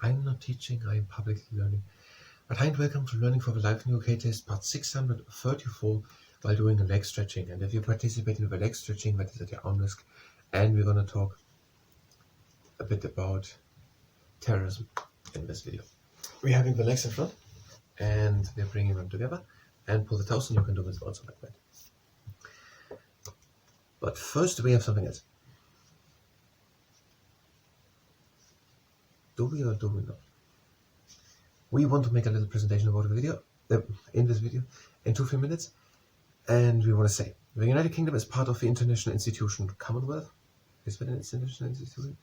I'm not teaching, I'm publicly learning. Hi and welcome to Learning for the Life in UK test part 634 while doing a leg stretching. And if you participate in the leg stretching, that is at your own risk. And we're going to talk a bit about terrorism in this video. We're having the legs in front and we're bringing them together and pull the toes, and you can do this also like that. But first we have something else. Do we or do we not? We want to make a little presentation about the video, in this video, in 2-3 minutes, and we want to say the United Kingdom is part of the international institution Commonwealth. Is that an international institution?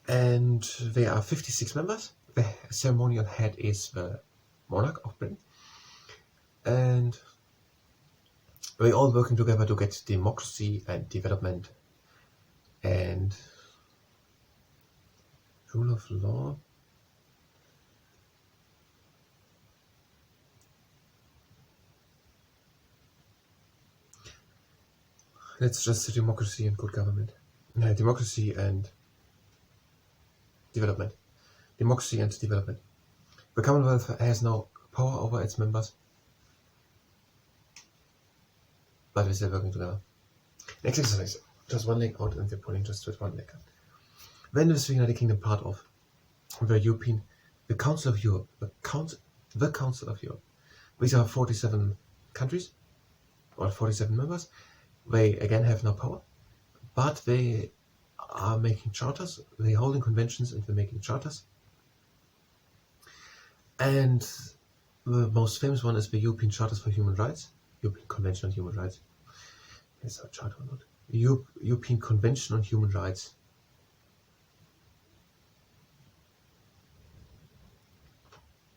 And there are 56 members. The ceremonial head is the monarch of Britain, and we're all working together to get democracy and development and rule of law. Let's just say democracy and good government. Democracy and development. Democracy and development. The Commonwealth has no power over its members, but we're still working together. Next exercise. Just one leg out and we're pulling just with one leg out. When is the United Kingdom part of the Council of Europe? The Council of Europe. These are 47 countries, or 47 members. They again have no power, but they are making charters, they're holding conventions and they're making charters. And the most famous one is the European Charters for Human Rights, European Convention on Human Rights. Is that a charter or not? European Convention on Human Rights.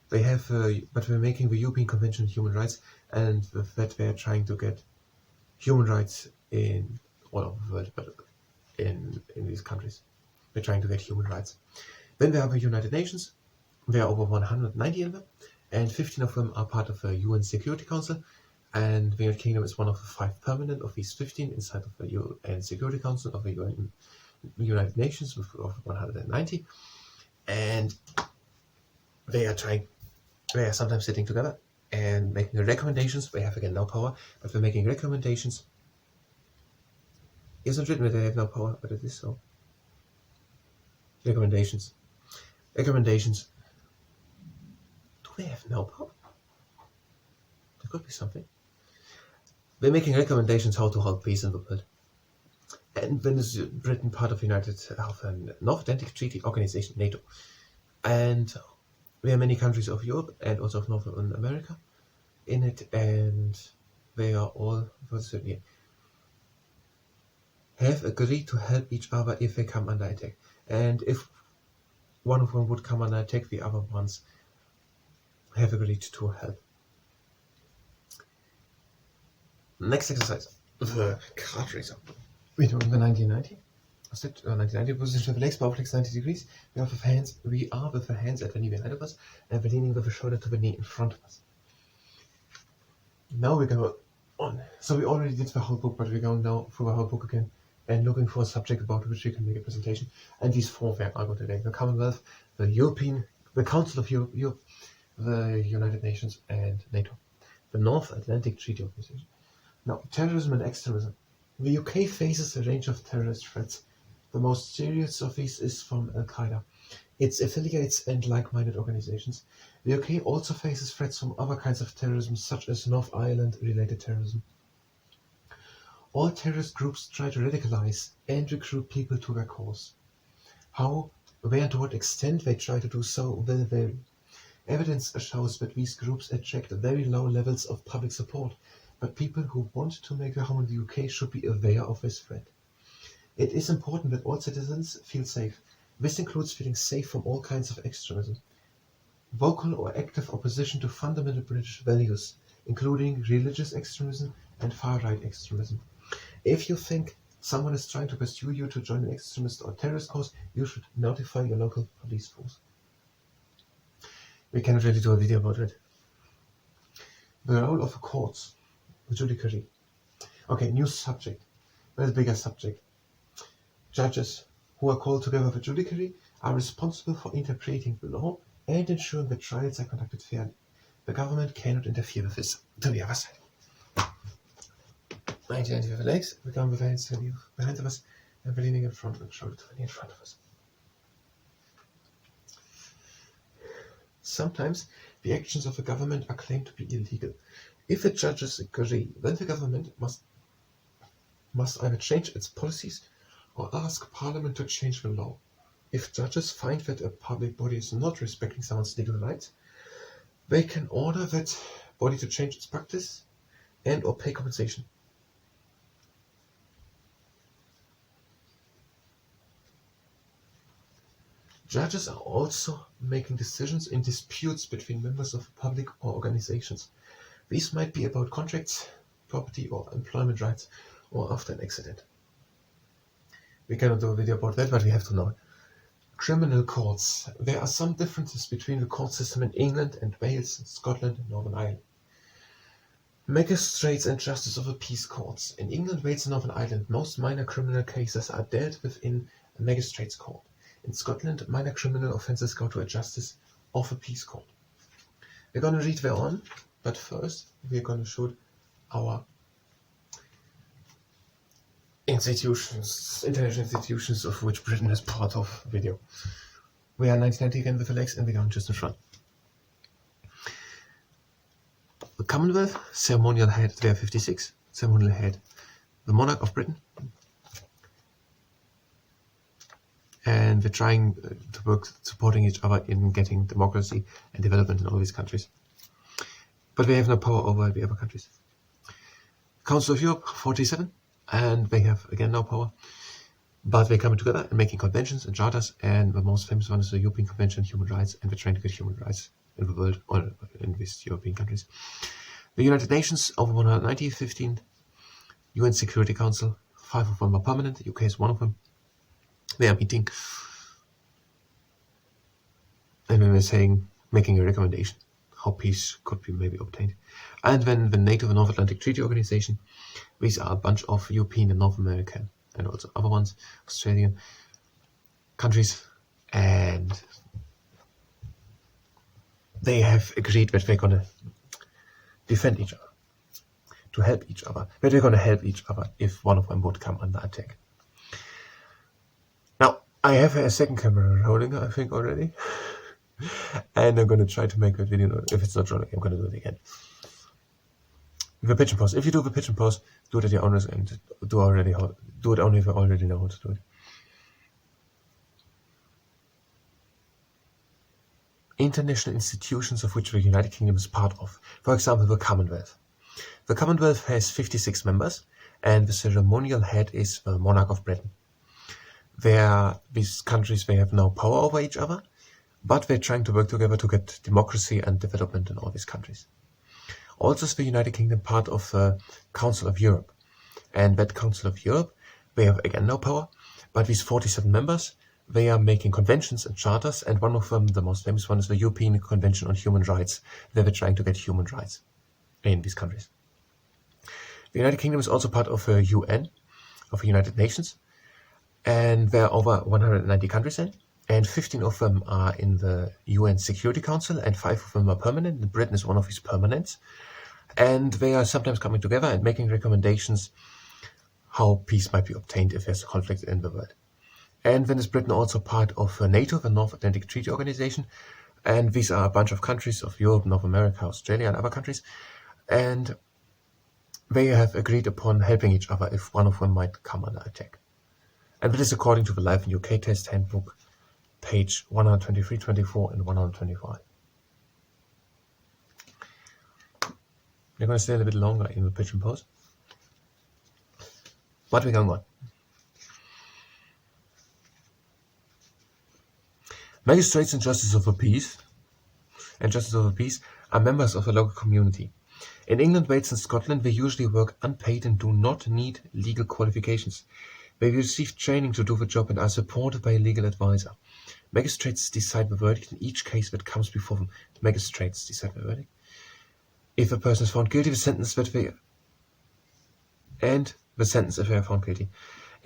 They have, but we're making the European Convention on Human Rights, and with that they're trying to get human rights in all over the world, but in these countries. We're trying to get human rights. Then there are the United Nations. There are over 190 in them, and 15 of them are part of the UN Security Council, and the United Kingdom is one of the 5 permanent of these 15 inside of the UN Security Council of the United Nations with 190, and they are sometimes sitting together and making recommendations. They have again no power, but they're making recommendations. It's not written that they have no power, but it is so. Recommendations. Do they have no power? There could be something. They're making recommendations how to hold peace in the world. And then is Britain part of the North Atlantic Treaty Organization, NATO. And there are many countries of Europe and also of North America in it, and they are all have agreed to help each other if they come under attack. And if one of them would come under attack, the other ones have agreed to help. Next exercise, the card racer. We're doing the 1990. 1990 position of the legs, both legs 90 degrees. We are with the hands at the knee behind of us, and we're leaning with the shoulder to the knee in front of us. Now we go on. So we already did the whole book, but we're going now through the whole book again and looking for a subject about which we can make a presentation. And these 4 were I got today: the Commonwealth, the Council of Europe, the United Nations, and NATO, the North Atlantic Treaty Organization. Now, terrorism and extremism. The UK faces a range of terrorist threats. The most serious of these is from Al-Qaeda, its affiliates and like-minded organizations. The UK also faces threats from other kinds of terrorism, such as North Ireland-related terrorism. All terrorist groups try to radicalize and recruit people to their cause. How, where and to what extent they try to do so will vary. Evidence shows that these groups attract very low levels of public support, but people who want to make their home in the UK should be aware of this threat. It is important that all citizens feel safe. This includes feeling safe from all kinds of extremism. Vocal or active opposition to fundamental British values, including religious extremism and far-right extremism. If you think someone is trying to pursue you to join an extremist or terrorist cause, you should notify your local police force. We cannot really do a video about it. The role of the courts, the judiciary. Okay, new subject. Well, bigger subject. Judges who are called together for judiciary are responsible for interpreting the law and ensuring that trials are conducted fairly. The government cannot interfere with this. To the other side. 1995 legs, the government behind of us, and we're leaning in front and shoulder to in front of us. Sometimes the actions of the government are claimed to be illegal. If the judges agree, then the government must either change its policies or ask Parliament to change the law. If judges find that a public body is not respecting someone's legal rights, they can order that body to change its practice and or pay compensation. Judges are also making decisions in disputes between members of the public or organizations. These might be about contracts, property or employment rights, or after an accident. We cannot do a video about that, but we have to know. Criminal courts. There are some differences between the court system in England and Wales, Scotland and Northern Ireland. Magistrates and justice of the peace courts. In England, Wales and Northern Ireland, most minor criminal cases are dealt with in a magistrates court. In Scotland, minor criminal offences go to a justice of a peace court. We're going to read there on, but first we're going to show our institutions, international institutions of which Britain is part of video. We are 1990 again with the legs and we're going just in front. The Commonwealth, ceremonial head, there are 56, ceremonial head, the monarch of Britain. And we're trying to work supporting each other in getting democracy and development in all these countries. But we have no power over the other countries. Council of Europe, 47, and they have again no power. But they're coming together and making conventions and charters, and the most famous one is the European Convention on Human Rights, and we're trying to get human rights in the world, or in these European countries. The United Nations, over 190, 15. UN Security Council, 5 of them are permanent, the UK is one of them. They are meeting, and then we're saying, making a recommendation how peace could be maybe obtained. And then the NATO, the North Atlantic Treaty Organization, these are a bunch of European and North American and also other ones, Australian countries, and they have agreed that they're going to defend each other, to help each other, that they're going to help each other if one of them would come under attack. Now, I have a second camera rolling, I think, already. And I'm going to try to make a video. If it's not rolling, I'm going to do it again. With a pitch and pause. If you do the pitch and pause, do it at your own risk and do it only if you already know how to do it. International institutions of which the United Kingdom is part of. For example, the Commonwealth. The Commonwealth has 56 members, and the ceremonial head is the monarch of Britain. These countries, they have no power over each other, but they're trying to work together to get democracy and development in all these countries. Also is the United Kingdom part of the Council of Europe. And that Council of Europe, they have again no power, but these 47 members, they are making conventions and charters, and one of them, the most famous one, is the European Convention on Human Rights. They're trying to get human rights in these countries. The United Kingdom is also part of the UN, of the United Nations, and there are over 190 countries in, and 15 of them are in the UN Security Council, and 5 of them are permanent, and Britain is one of these permanents. And they are sometimes coming together and making recommendations how peace might be obtained if there's a conflict in the world. And then is Britain also part of NATO, the North Atlantic Treaty Organization, and these are a bunch of countries of Europe, North America, Australia, and other countries, and they have agreed upon helping each other if one of them might come under attack. And that is according to the Life in UK Test Handbook, page 123, 24, and 125. We're going to stay a little bit longer in the pitch and pause, but we're going on. Magistrates and Justices of the Peace are members of the local community. In England, Wales, and Scotland, they usually work unpaid and do not need legal qualifications. They receive training to do the job and are supported by a legal advisor. Magistrates decide the verdict in each case that comes before them. The magistrates decide the verdict. If a person is found guilty, the sentence if they are found guilty.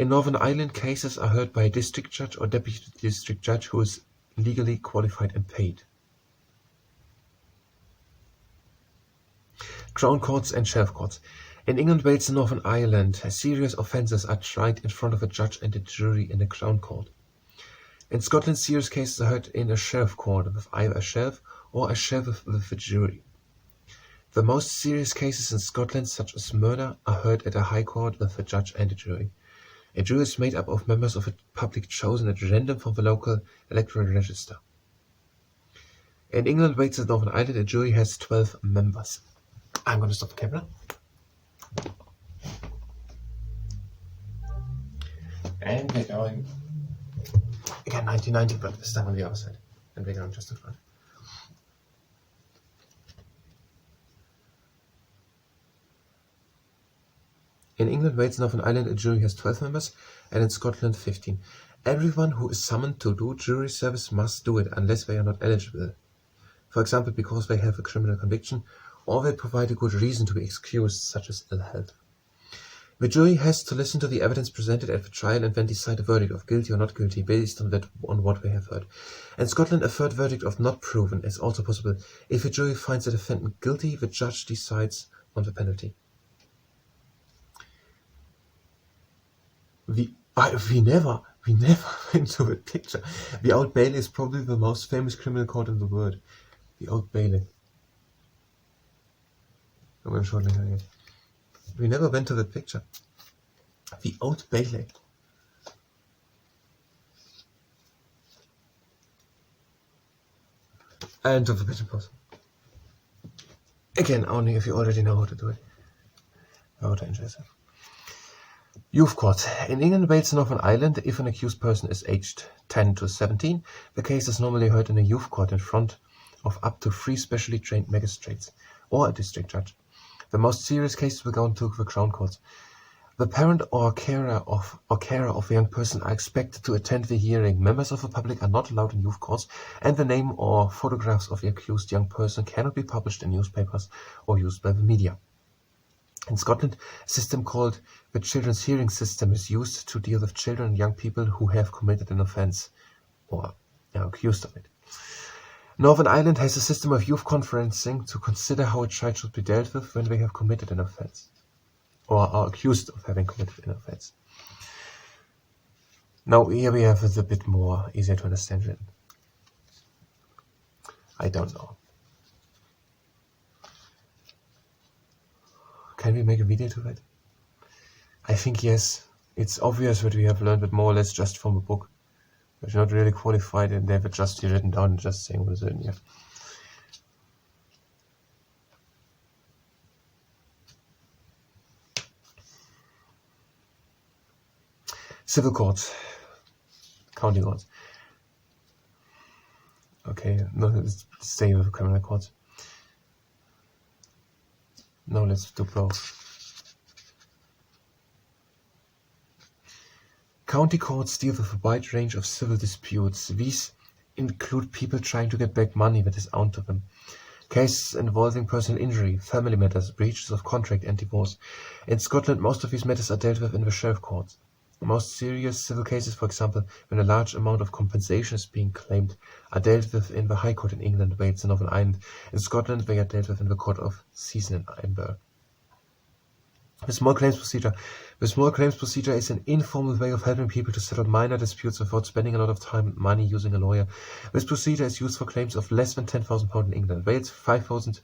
In Northern Ireland, cases are heard by a district judge or deputy district judge who is legally qualified and paid. Crown courts and sheriff courts. In England, Wales and Northern Ireland, serious offences are tried in front of a judge and a jury in a Crown court. In Scotland, serious cases are heard in a sheriff court with either a sheriff or a sheriff with a jury. The most serious cases in Scotland, such as murder, are heard at a high court with a judge and a jury. A jury is made up of members of a public chosen at random from the local electoral register. In England, Wales and Northern Ireland, a jury has 12 members. I'm going to stop the camera. And we're going again 1990, but this time on the other side. And we're going just in front. In England, Wales, Northern Ireland, a jury has 12 members, and in Scotland, 15. Everyone who is summoned to do jury service must do it unless they are not eligible. For example, because they have a criminal conviction, or they provide a good reason to be excused, such as ill health. The jury has to listen to the evidence presented at the trial and then decide a verdict of guilty or not guilty based on what they have heard. In Scotland, a third verdict of not proven is also possible. If a jury finds the defendant guilty, the judge decides on the penalty. We never went to the picture. The Old Bailey is probably the most famous criminal court in the world. The Old Bailey. I'm going to show it later again. We never went to the picture. The Old Bailey. And to the pigeon post. Again, only if you already know how to do it. How to enjoy yourself. Youth court. In England, Wales, and Northern Ireland, if an accused person is aged 10 to 17, the case is normally heard in a youth court in front of up to 3 specially trained magistrates or a district judge. The most serious cases will go into the Crown courts. The parent or carer of a young person are expected to attend the hearing. Members of the public are not allowed in youth courts, and the name or photographs of the accused young person cannot be published in newspapers or used by the media. In Scotland, a system called the Children's Hearing System is used to deal with children and young people who have committed an offence or are accused of it. Northern Ireland has a system of youth conferencing to consider how a child should be dealt with when they have committed an offence or are accused of having committed an offence. Now here we have a bit more easier to understand written. I don't know. Can we make a video to that? I think yes. It's obvious that we have learned it more or less just from a book. We're not really qualified and they have it just here written down and just saying what is written here. Civil courts. County courts. Okay, no, let's stay with the criminal courts. No, let's do both. County courts deal with a wide range of civil disputes. These include people trying to get back money that is owed to them, cases involving personal injury, family matters, breaches of contract and divorce. In Scotland, most of these matters are dealt with in the sheriff courts. Most serious civil cases, for example, when a large amount of compensation is being claimed, are dealt with in the High Court in England, Wales and Northern Ireland. In Scotland, they are dealt with in the Court of Session in Edinburgh. The small claims procedure. The small claims procedure is an informal way of helping people to settle minor disputes without spending a lot of time and money using a lawyer. This procedure is used for claims of less than £10,000 in England, Wales 5,000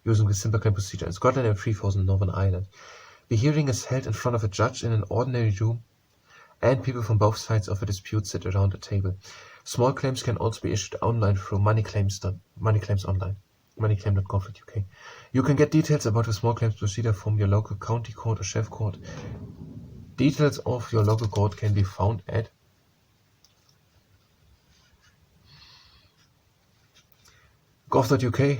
using the simple claim procedure, in Scotland and 3,000 in Northern Ireland. The hearing is held in front of a judge in an ordinary room, and people from both sides of a dispute sit around a table. Small claims can also be issued online through Money Claims Online, moneyclaim.gov.uk. You can get details about the small claims procedure from your local county court or sheriff court. Details of your local court can be found at gov.uk,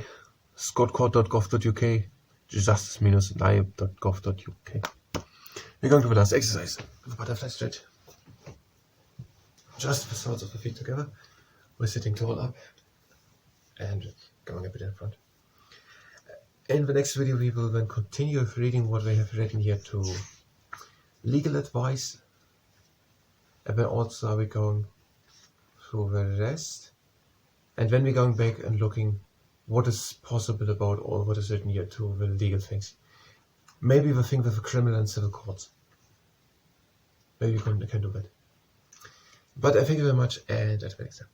scotcourt.gov.uk, justice-live.gov.uk. We're going to the last exercise, the butterfly stretch. Just the soles of the feet together. We're sitting tall up and going a bit in front. In the next video we will then continue reading what they have written here to legal advice, and then also we're going through the rest, and then we're going back and looking what is possible about all what is written here to the legal things. Maybe the thing with the criminal and civil courts. Maybe we can do that. But I thank you very much, and until next time.